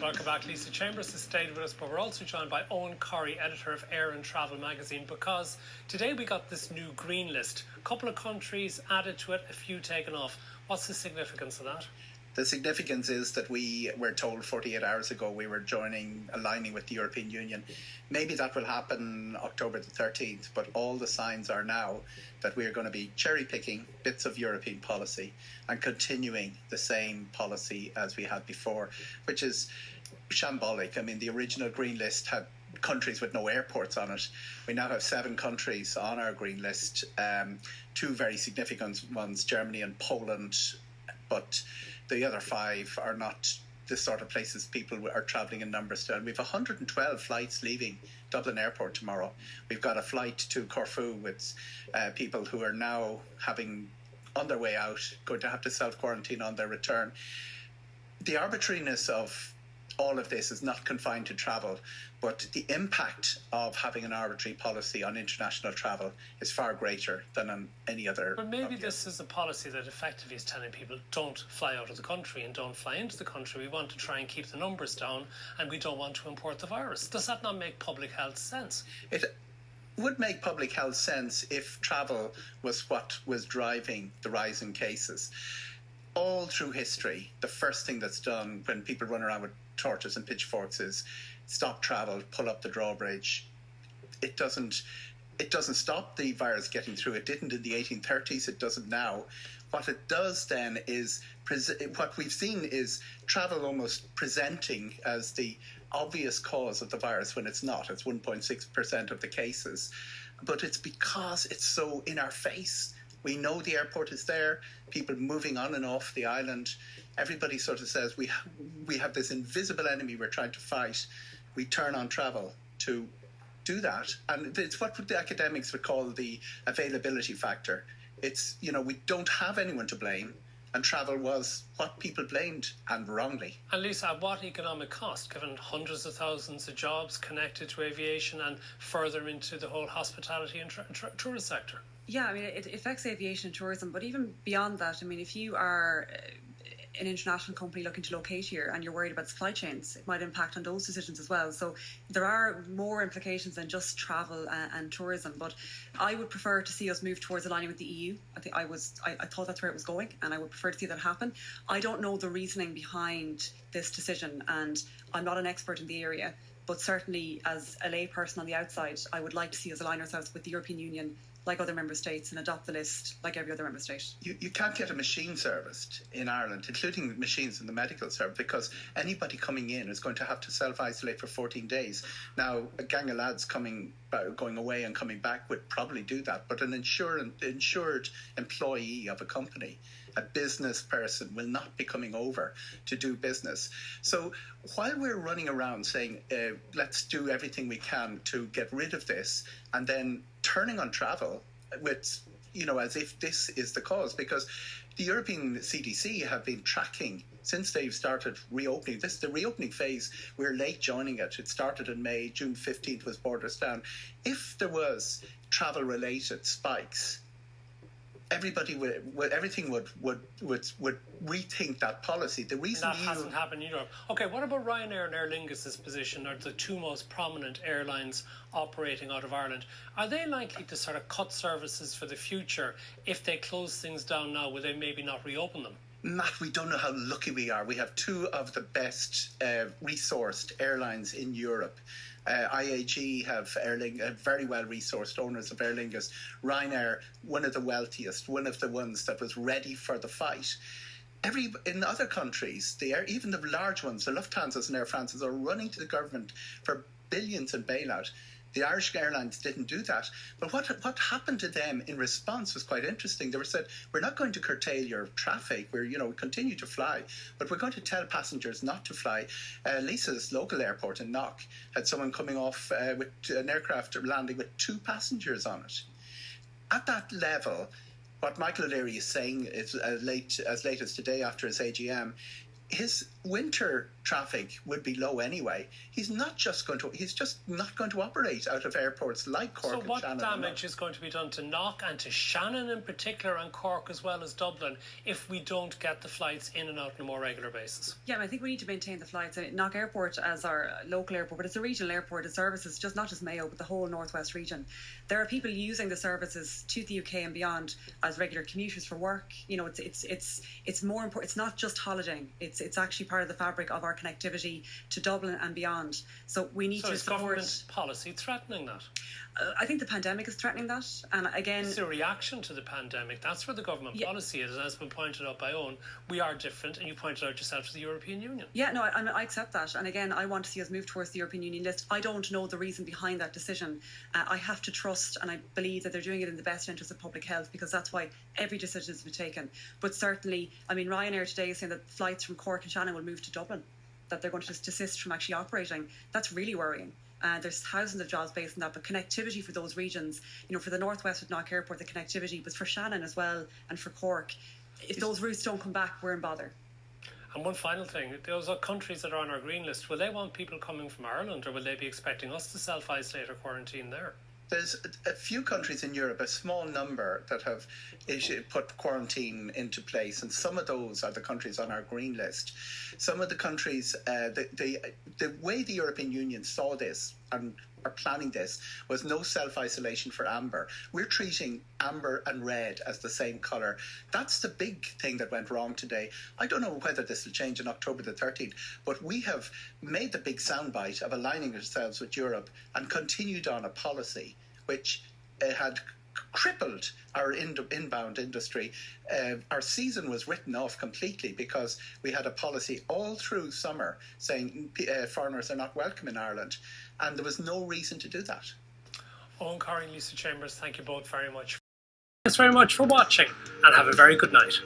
Welcome back. Lisa Chambers has stayed with us, but we're also joined by Eoghan Corry, editor of Air and Travel magazine, because today we got this new green list. A couple of countries added to it, a few taken off. What's the significance of that? The significance is that we were told 48 hours ago we were aligning with the European Union. Maybe that will happen October the 13th, but all the signs are now that we are going to be cherry-picking bits of European policy and continuing the same policy as we had before, which is shambolic. I mean, the original green list had countries with no airports on it. We now have 7 countries on our green list, 2 very significant ones, Germany and Poland, but the other 5 are not the sort of places people are travelling in numbers to. And we have 112 flights leaving Dublin Airport tomorrow. We've got a flight to Corfu with people who are now on their way out, going to have to self-quarantine on their return. The arbitrariness of all of this is not confined to travel, but the impact of having an arbitrary policy on international travel is far greater than on any other. But maybe this is a policy that effectively is telling people don't fly out of the country and don't fly into the country. We want to try and keep the numbers down and we don't want to import the virus. Does that not make public health sense? It would make public health sense if travel was what was driving the rise in cases. All through history, the first thing that's done when people run around with torches and pitchforks is stop travel, pull up the drawbridge. It doesn't stop the virus getting through. It didn't in the 1830s. It doesn't now. What it does then is what we've seen is travel almost presenting as the obvious cause of the virus when it's not. It's 1.6% of the cases, but it's because it's so in our face. We know the airport is there, people moving on and off the island. Everybody sort of says we have this invisible enemy we're trying to fight. We turn on travel to do that. And it's what the academics would call the availability factor. It's, we don't have anyone to blame. And travel was what people blamed, and wrongly. And Lisa, at what economic cost, given hundreds of thousands of jobs connected to aviation and further into the whole hospitality and tourist sector? Yeah, I mean, it affects aviation and tourism, but even beyond that, I mean, if you are an international company looking to locate here and you're worried about supply chains, it might impact on those decisions as well. So there are more implications than just travel and tourism, but I would prefer to see us move towards aligning with the EU. I thought that's where it was going, and I would prefer to see that happen. I don't know the reasoning behind this decision, and I'm not an expert in the area, but certainly as a layperson on the outside, I would like to see us align ourselves with the European Union like other member states and adopt the list like every other member state. You can't get a machine serviced in Ireland, including machines in the medical service, because anybody coming in is going to have to self-isolate for 14 days. Now, a gang of lads going away and coming back would probably do that, but an insured employee of a company, a business person, will not be coming over to do business. So while we're running around saying, let's do everything we can to get rid of this, and then turning on travel with, as if this is the cause, because the European CDC have been tracking since they've started reopening. This is the reopening phase. We're late joining it. It started in May. June 15th was borders down. If there was travel-related spikes, everybody everything would rethink that policy. The reason that hasn't happened in Europe. Okay, what about Ryanair and Aer Lingus' position? Are the 2 most prominent airlines operating out of Ireland? Are they likely to sort of cut services for the future if they close things down now? Will they maybe not reopen them? Matt, we don't know how lucky we are. We have 2 of the best resourced airlines in Europe. IAG have very well resourced owners of Aer Lingus. Ryanair, one of the wealthiest, one of the ones that was ready for the fight. In other countries, even the large ones, the Lufthansas and Air France's, are running to the government for billions in bailout. The Irish airlines didn't do that. But what happened to them in response was quite interesting. They were said, we're not going to curtail your traffic. We continue to fly, but we're going to tell passengers not to fly. Lisa's local airport in Knock had someone coming off with an aircraft landing with 2 passengers on it. At that level, what Michael O'Leary is saying is as late as today after his AGM, his winter traffic would be low anyway. He's just not going to operate out of airports like Cork and Shannon. So what damage is going to be done to Knock and to Shannon in particular, and Cork as well as Dublin, if we don't get the flights in and out on a more regular basis? Yeah, I think we need to maintain the flights. Knock Airport as our local airport, but it's a regional airport. It services not just Mayo, but the whole northwest region. There are people using the services to the UK and beyond as regular commuters for work. It's more important. It's not just holidaying. It's actually part of the fabric of our connectivity to Dublin and beyond. So we need to support. Government policy threatening that? I think the pandemic is threatening that, and again, it's a reaction to the pandemic. That's where the government policy is, and as has been pointed out by Eoghan, we are different, and you pointed out yourself to the European Union. Yeah, no, I accept that, and again, I want to see us move towards the European Union list. I don't know the reason behind that decision. I have to trust, and I believe that they're doing it in the best interest of public health, because that's why every decision has been taken. But certainly, Ryanair today is saying that flights from Cork and Shannon will move to Dublin, that they're going to just desist from actually operating. That's really worrying. There's thousands of jobs based on that, but connectivity for those regions, for the northwest with Knock Airport, the connectivity, but for Shannon as well and for Cork, if those routes don't come back, we're in bother. And one final thing, those are countries that are on our green list. Will they want people coming from Ireland, or will they be expecting us to self-isolate or quarantine there? There's a few countries in Europe, a small number, that have put quarantine into place, and some of those are the countries on our green list. Some of the countries, the way the European Union saw this and are planning this was no self-isolation for amber. We're treating amber and red as the same colour. That's the big thing that went wrong today. I don't know whether this will change on October the 13th, but we have made the big soundbite of aligning ourselves with Europe and continued on a policy which had crippled our inbound industry. Our season was written off completely because we had a policy all through summer saying foreigners are not welcome in Ireland, and there was no reason to do that. Eoghan Corry and Lisa Chambers, thank you both very much. Thanks very much for watching, and have a very good night.